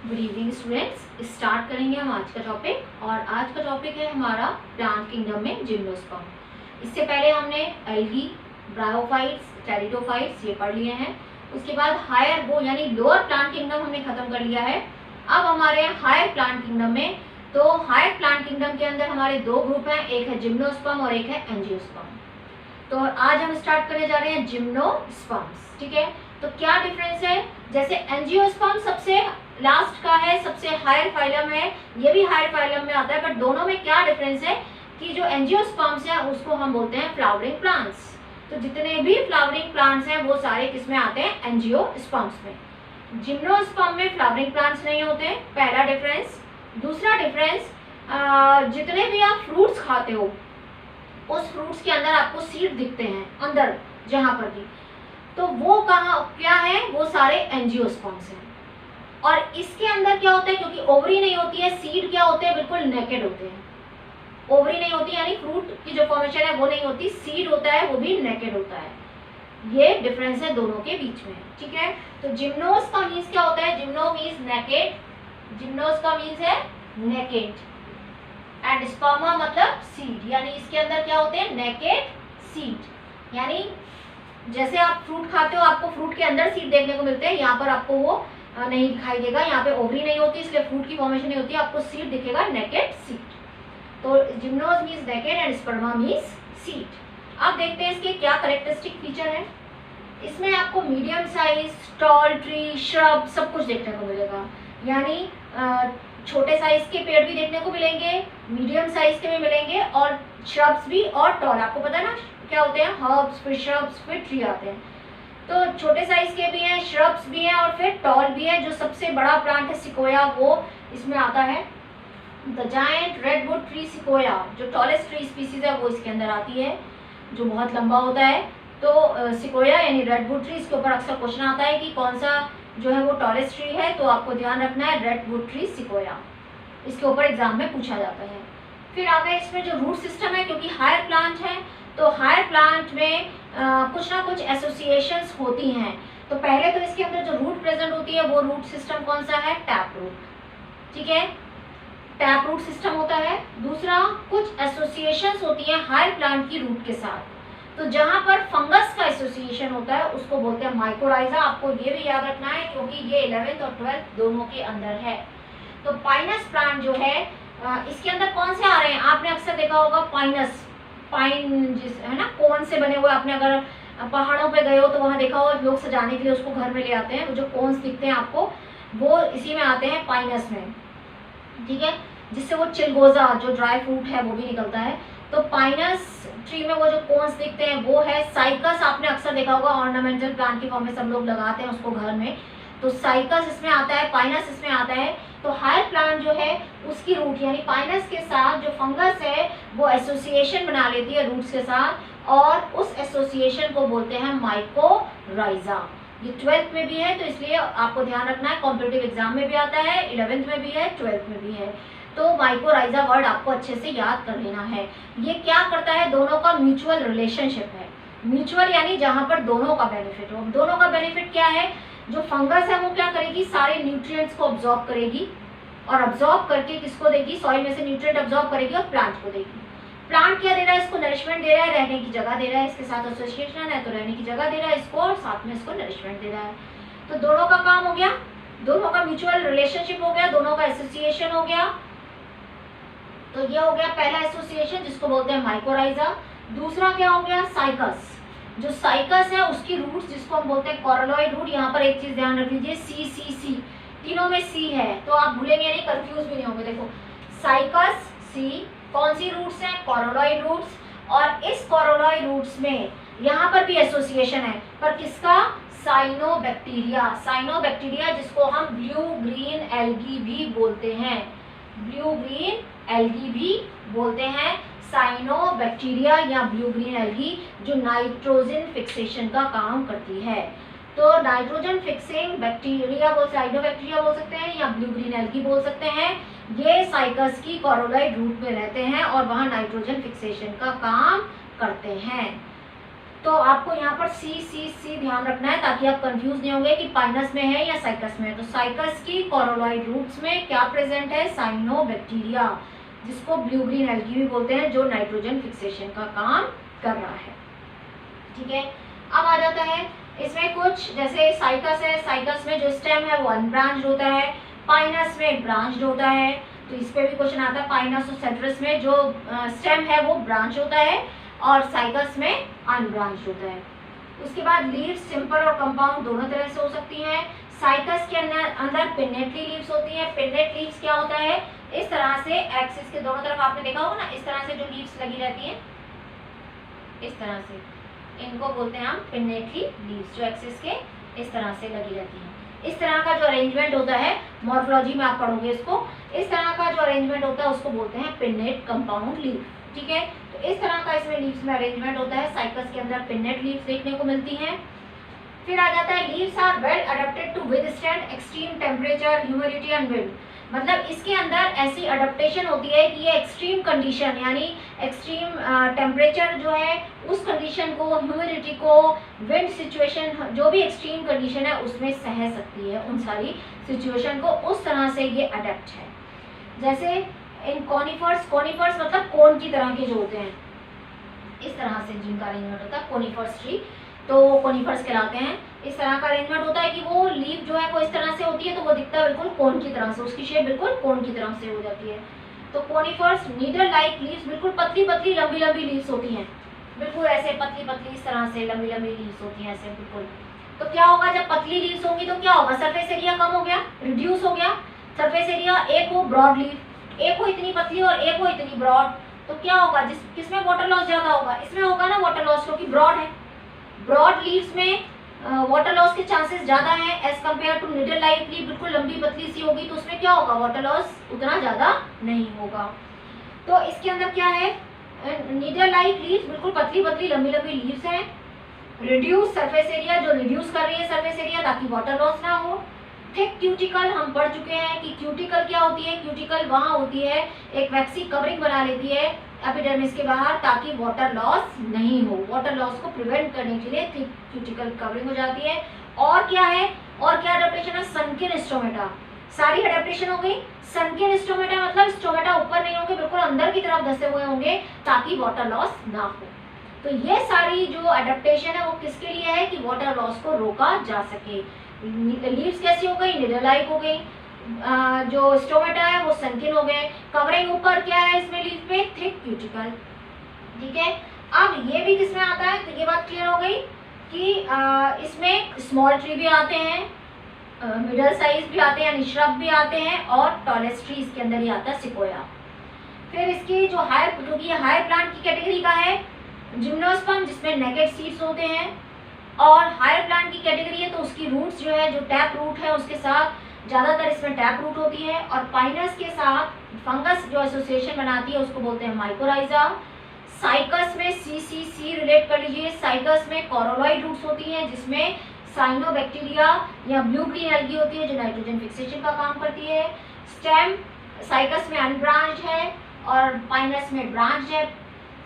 Good evening students. Start करेंगे हम आज का टॉपिक, और आज का टॉपिक है हमारा प्लांट किंगडम में जिम्नोस्पर्म। इससे पहले हमने एल्गी, ब्रायोफाइट्स, टेरिडोफाइट्स ये पढ़ लिए हैं। उसके बाद हायर वो यानी लोअर प्लांट किंगडम हमने खत्म कर लिया है। अब हमारे हायर प्लांट किंगडम में, तो हायर प्लांट किंगडम के अंदर हमारे दो ग्रुप हैं, एक है जिम्नोस्पर्म और एक है एंजियोस्पर्म। तो आज हम स्टार्ट करने जा रहे हैं जिम्नोस्पर्म्स। ठीक है, तो क्या डिफरेंस है? जैसे एंजियोस्पर्म सबसे लास्ट का है, सबसे हायर फाइलम है, ये भी हायर फाइलम में आता है, बट दोनों में क्या डिफरेंस है कि जो एंजियोस्पर्म्स है उसको हम बोलते हैं फ्लावरिंग प्लांट्स। तो जितने भी फ्लावरिंग प्लांट्स हैं वो सारे किस में आते हैं? एंजियोस्पर्म्स में। जिम्नोस्पर्म में फ्लावरिंग प्लांट्स नहीं होते, पहला डिफरेंस। दूसरा डिफरेंस, जितने भी आप फ्रूट्स खाते हो उस फ्रूट्स के अंदर आपको सीड दिखते हैं अंदर जहां पर भी, तो वो कहाँ क्या है? वो सारे एंजियोस्पर्म्स हैं। और इसके अंदर क्या होता है, क्योंकि ओवरी नहीं होती है, सीड क्या होते हैं? बिल्कुल नेकेड होते हैं। ओवरी नहीं होती यानी फ्रूट की जो फॉर्मेशन है वो नहीं होती, सीड होता है वो भी नेकेड होता है। ये डिफरेंस है दोनों के बीच में। ठीक है, तो जिम्नोस का मीन्स क्या होता है? जिम्नो मीन्स नेकेड, जिम्नोस का मीन्स है नेकेड, एंड स्पर्मा मतलब सीड, यानी इसके अंदर क्या होते हैं? Naked seed. यानी जैसे आप फ्रूट खाते हो आपको फ्रूट के अंदर सीड देखने को मिलते हैं, यहाँ पर आपको वो नहीं दिखाई देगा, यहाँ पे ओवरी नहीं होती इसलिए फ्रूट की फॉर्मेशन नहीं होती, आपको सीड दिखेगा, नेकेड सीड। तो जिम्नोस means naked and स्पर्मा means seed. अब देखते हैं इसके क्या कैरेक्टरिस्टिक फीचर है। इसमें आपको medium size, tall tree, shrub सब कुछ देखने को मिलेगा। यानी छोटे साइज के पेड़ भी देखने को मिलेंगे, मीडियम साइज के भी मिलेंगे, और श्रब्स भी, और टॉल। आपको पता है ना क्या होते हैं? हर्ब्स, फिर श्रब्स, फिर ट्री आते हैं। तो छोटे साइज के भी हैं, श्रब्स भी हैं, और फिर टॉल भी है। जो सबसे बड़ा प्लांट है सिकोया, वो इसमें आता है। The giant redwood tree sequoia, जो टॉलेस्ट ट्री स्पीसीज है वो इसके अंदर आती है, जो बहुत लंबा होता है। तो सिकोया यानी रेडवुड ट्री, इसके ऊपर अक्सर क्वेश्चन आता है कि कौन सा जो है वो टॉलेस्ट ट्री है, तो आपको ध्यान रखना है रेडवुड ट्री सिकोया, इसके ऊपर एग्जाम में पूछा जाता है। फिर आगे इसमें जो रूट सिस्टम है, क्योंकि हायर प्लांट है तो हायर प्लांट में कुछ ना कुछ एसोसिएशंस होती हैं। तो पहले तो इसके अंदर जो रूट प्रेजेंट होती है वो रूट सिस्टम कौन सा है? Tap root. ठीक है, टैप रूट सिस्टम होता है। दूसरा, कुछ एसोसिएशंस होती हैं हायर प्लांट की रूट के साथ। तो जहां पर फंगस का एसोसिएशन होता है उसको बोलते हैं माइकोराइजा। आपको ये भी याद रखना है क्योंकि ये 11th और 12th दोनों के अंदर है। तो पाइनस प्लांट जो है, इसके अंदर कौन से आ रहे हैं? आपने अक्सर देखा होगा पाइनस, पाइन जिस है ना, कोन से बने हुए। आपने अगर पहाड़ों पे गए हो तो वहां देखा हो लोग सजाने के लिए उसको घर में ले आते हैं, वो जो कोन्स दिखते हैं आपको वो इसी में आते हैं, पाइनस में। ठीक है, जिससे वो चिलगोजा जो ड्राई फ्रूट है वो भी निकलता है। तो पाइनस ट्री में वो जो कोन्स दिखते हैं वो है। साइकस आपने अक्सर देखा होगा, ऑर्नामेंटल प्लांट की फॉर्म में सब लोग लगाते हैं उसको घर में, तो साइकस इसमें आता है, पाइनस इसमें आता है। तो हायर प्लांट जो है उसकी रूट यानी पाइनस के साथ जो फंगस है वो एसोसिएशन बना लेती है रूट्स के साथ, और उस एसोसिएशन को बोलते हैं माइकोराइजा। ये 12th में भी है, तो इसलिए आपको ध्यान रखना है, कॉम्पिटिटिव एग्जाम में भी आता है, 11th में भी है, 12th में भी है। तो माइकोराइजा वर्ड आपको अच्छे से याद कर लेना है। ये क्या करता है? दोनों का म्यूचुअल रिलेशनशिप है। म्यूचुअल यानी जहां पर दोनों का बेनिफिट हो। दोनों का बेनिफिट क्या है? जो फंगस है वो क्या करेगी? सारे न्यूट्रिएंट्स को अब्जॉर्ब करेगी, और अब्जॉर्ब करके किसको देगी? सॉइल में से न्यूट्रिएंट अब्जॉर्ब करेगी और प्लांट को देगी। प्लांट क्या दे रहा है? इसको नरिशमेंट दे रहा है, रहने की जगह दे रहा है, इसके साथ एसोसिएशन है तो रहने की जगह दे रहा है इसको, और साथ में इसको नरिशमेंट दे रहा है। तो दोनों का काम हो गया, दोनों का म्यूचुअल रिलेशनशिप हो गया, दोनों का एसोसिएशन हो गया। तो ये हो गया पहला एसोसिएशन जिसको बोलते हैं माइकोराइजा। दूसरा क्या हो गया? साइकस। जो साइकस है उसकी रूट्स जिसको हम बोलते हैं कोरोलॉइड रूट। यहाँ पर एक चीज ध्यान रख लीजिए, सी सी सी, तीनों में सी है तो आप भूलेंगे नहीं, कंफ्यूज भी नहीं होंगे। देखो साइकस सी, कौन सी रूट्स हैं? Coralloid roots. और इस कोरोलॉइड रूट्स में यहाँ पर भी एसोसिएशन है, पर किसका? साइनोबैक्टीरिया। साइनोबैक्टीरिया जिसको हम ब्लू ग्रीन एल्गी भी बोलते हैं, ब्लू ग्रीन एल्गी भी बोलते हैं। साइनोबैक्टीरिया या ब्लू ग्रीन एल्गी जो नाइट्रोजन फिक्सेशन का काम करती है। तो नाइट्रोजन फिक्सिंग बैक्टीरिया साइनोबैक्टीरिया बोल सकते हैं या ब्लू ग्रीन एल्गी बोल सकते हैं। ये साइकस की कोरोलॉइड रूट में रहते हैं और वहां नाइट्रोजन फिक्सेशन का काम करते हैं। तो आपको यहाँ पर सी ध्यान रखना है ताकि आप कंफ्यूज नहीं होंगे कि पाइनस में है या साइकस में है। तो साइकस की कोरोलॉइड रूट्स में क्या प्रेजेंट है? साइनोबैक्टीरिया, जिसको ब्लू ग्रीन एल्गी भी बोलते हैं, जो नाइट्रोजन फिक्सेशन का काम कर रहा है। ठीक है, अब आ जाता है इसमें कुछ, जैसे साइकस है, साइकस में जो स्टेम है वो अनब्रांच्ड होता है, पाइनस में ब्रांच्ड होता है। तो इस पे भी क्वेश्चन आता है, पाइनस और सेट्रस में जो स्टेम है वो ब्रांच होता है और साइकस में अनब्रांच्ड होता है। उसके बाद लीव्स सिंपल और कंपाउंड दोनों तरह से हो सकती हैं। साइकस के अंदर पिन्नेटली लीव्स होती हैं। पिन्नेट लीव्स क्या होता है? इस तरह से एक्सिस के दोनों तरफ आपने देखा होगा ना, इस तरह से जो लीव्स लगी रहती हैं, इस तरह से, इनको बोलते हैं हम पिन्नेटली लीव्स, जो एक्सिस के इस तरह से लगी रहती हैं। इस तरह का जो अरेंजमेंट होता है, मॉर्फोलॉजी में आप पढ़ोगे इसको, इस तरह का जो अरेंजमेंट होता है उसको बोलते हैं पिन्नेट कंपाउंड लीव। ठीक है, तो इस तरह का इसमें लीव्स में अरेंजमेंट होता है। साइकस के अंदर पिन्नेट लीव्स देखने को मिलती हैं। फिर आ जाता है leaves are well adapted to withstand extreme temperature, humidity and wind. मतलब इसके अंदर ऐसी अडेप्टेशन होती है कि ये एक्सट्रीम कंडीशन, यानी एक्सट्रीम टेम्परेचर जो है उस कंडीशन को, ह्यूमिडिटी को, विंड सिचुएशन, जो भी एक्सट्रीम कंडीशन है उसमें सह सकती है। उन सारी सिचुएशन को उस तरह से ये अडेप्ट है। जैसे इन कॉनिफर्स, कॉनिफर्स मतलब कोन की तरह के जो होते हैं, इस तरह से जिनका अरेंजमेंट होता है कॉनिफर्स ट्री, तो वो कॉनिफर्स कहलाते हैं। इस तरह का अरेंजमेंट होता है कि वो लीफ जो है वो इस तरह से होती है, तो वो दिखता है बिल्कुल कोन की तरह से, उसकी शेप बिल्कुल कोन की तरह से हो जाती है। तो कॉनिफर्स नीडल लाइक लीव्स, बिल्कुल पतली पतली लंबी लंबी लीव्स होती हैं, बिल्कुल ऐसे पतली पतली इस तरह से लंबी लंबी लीव्स होती हैं ऐसे बिल्कुल। तो क्या होगा जब पतली लीव्स होंगी तो क्या होगा? सरफेस एरिया कम हो गया, रिड्यूस हो गया सरफेस एरिया। एक हो ब्रॉड लीफ, एक हो इतनी पतली और एक हो इतनी ब्रॉड, तो क्या होगा? किसमें वाटर लॉस ज्यादा होगा? इसमें होगा ना वाटर लॉस, क्योंकि ब्रॉड है। ब्रॉड लीव्स में वाटर लॉस के चांसेस ज्यादा हैं as compare to needle like leaf, बिल्कुल लंबी पतली सी होगी, तो उसमें क्या होगा? वाटर लॉस उतना ज्यादा नहीं होगा। तो इसके अंदर क्या है? निडल लाइक लीव्स बिल्कुल पतली पतली लंबी लंबी लीव्स हैं। रिड्यूस सरफेस एरिया, जो रिड्यूस कर रही है सरफेस एरिया ताकि वाटर लॉस ना हो। थिक क्यूटिकल, हम पढ़ चुके हैं कि क्यूटिकल क्या होती है। क्यूटिकल वहाँ होती है, एक वैक्सी कवरिंग बना लेती है एपिडर्मिस के बाहर ताकि वाटर लॉस नहीं हो। वाटर लॉस को प्रिवेंट करने के लिए थिक क्यूटिकल कवरिंग हो जाती है। और क्या है? और क्या अडेप्टेशन है? सनकिन स्टोमेटा, सारी अडेप्टेशन हो गई। सनकिन स्टोमेटा मतलब स्टोमेटा ऊपर नहीं होंगे, बिल्कुल अंदर की तरफ धसे हुए होंगे ताकि वाटर लॉस ना हो। तो ये सारी जो अडेप्टेशन है वो किसके लिए है? कि वाटर लॉस को रोका जा सके। लीव्स कैसी हो गई? निडल लाइक हो गई। जो स्टोमेटा है वो सनकिन हो गए। कवरिंग ऊपर क्या है इसमें लीफ पे? Thick cuticle. ठीक है, अब ये भी किसमें आता है? तो ये बात क्लियर हो गई कि इसमें स्मॉल ट्री भी आते हैं, मिडल साइज भी आते हैं यानी श्रब भी आते हैं, और टॉलेस्ट ट्री इसके अंदर ही आता है, सिकोया। फिर इसकी जो हायर, क्योंकि ये हायर प्लांट की कैटेगरी का है, जिम्नोस्पर्म जिसमें नेकेड सीड्स होते हैं, और हायर प्लांट की कैटेगरी है तो उसकी रूट्स जो है, जो टैप रूट है उसके साथ ज़्यादातर इसमें टैप रूट होती है, और पाइनस के साथ फंगस जो एसोसिएशन बनाती है उसको बोलते हैं माइकोराइजा। साइकस में सी रिलेट कर लीजिए। साइकस में कोरोलॉइड रूट्स होती हैं जिसमें साइनोबैक्टीरिया या ब्लू ग्रीन एल्गी होती है जो नाइट्रोजन फिक्सेशन का काम करती है। स्टेम साइकस में अनब्रांच्ड है और पाइनस में ब्रांच्ड है।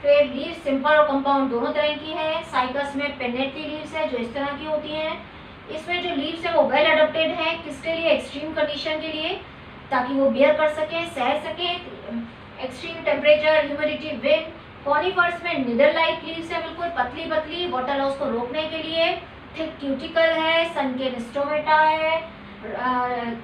फिर लीव्स सिंपल और कंपाउंड दोनों तरह की है। साइकस में पेनेटली लीव्स है जो इस तरह की होती हैं। इसमें जो लीव्स है वो वेल अडोप्टेड है, किसके लिए? एक्सट्रीम कंडीशन के लिए, ताकि वो बियर कर सके, सह सके extreme temperature, humidity, wind. Conifers में निडल लाइक लीव्स है, बिल्कुल पतली पतली, वाटर लॉस को रोकने के लिए। थिक क्यूटिकल है, सनकिन स्टोमेटा है।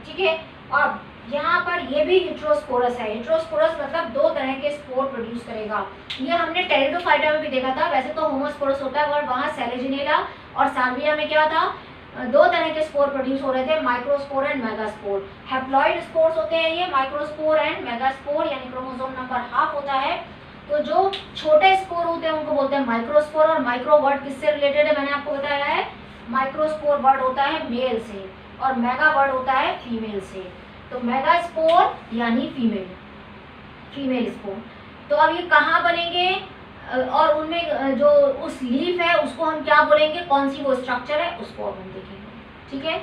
ठीक है, और यहाँ पर ये भी हेटेरोस्पोरस है। हेटेरोस्पोरस मतलब दो तरह के स्पोर प्रोड्यूस करेगा। ये हमने टेरिडोफाइटा में भी देखा था। वैसे तो होमोस्पोरस होता है और वहाँ सेलेजिनेला और साल्विया में क्या था? दो तरह के स्पोर प्रोड्यूस हो रहे थे, microspore and megaspore. Haploid spores होते हैं ये, माइक्रोस्पोर एंड मेगास्पोर, यानी क्रोमोसोम नंबर हाफ होता है। तो जो छोटे स्पोर होते हैं उनको बोलते हैं माइक्रोस्पोर। और माइक्रो वर्ड किससे रिलेटेड है? मैंने आपको बताया है, माइक्रोस्पोर वर्ड होता है मेल से और मेगा वर्ड होता है फीमेल से। तो मेगास्पोर यानी फीमेल स्पोर। तो अब ये कहाँ बनेंगे और उनमें जो उस लीफ है उसको हम क्या बोलेंगे, कौन सी वो स्ट्रक्चर है उसको अब हम देखेंगे। ठीक है।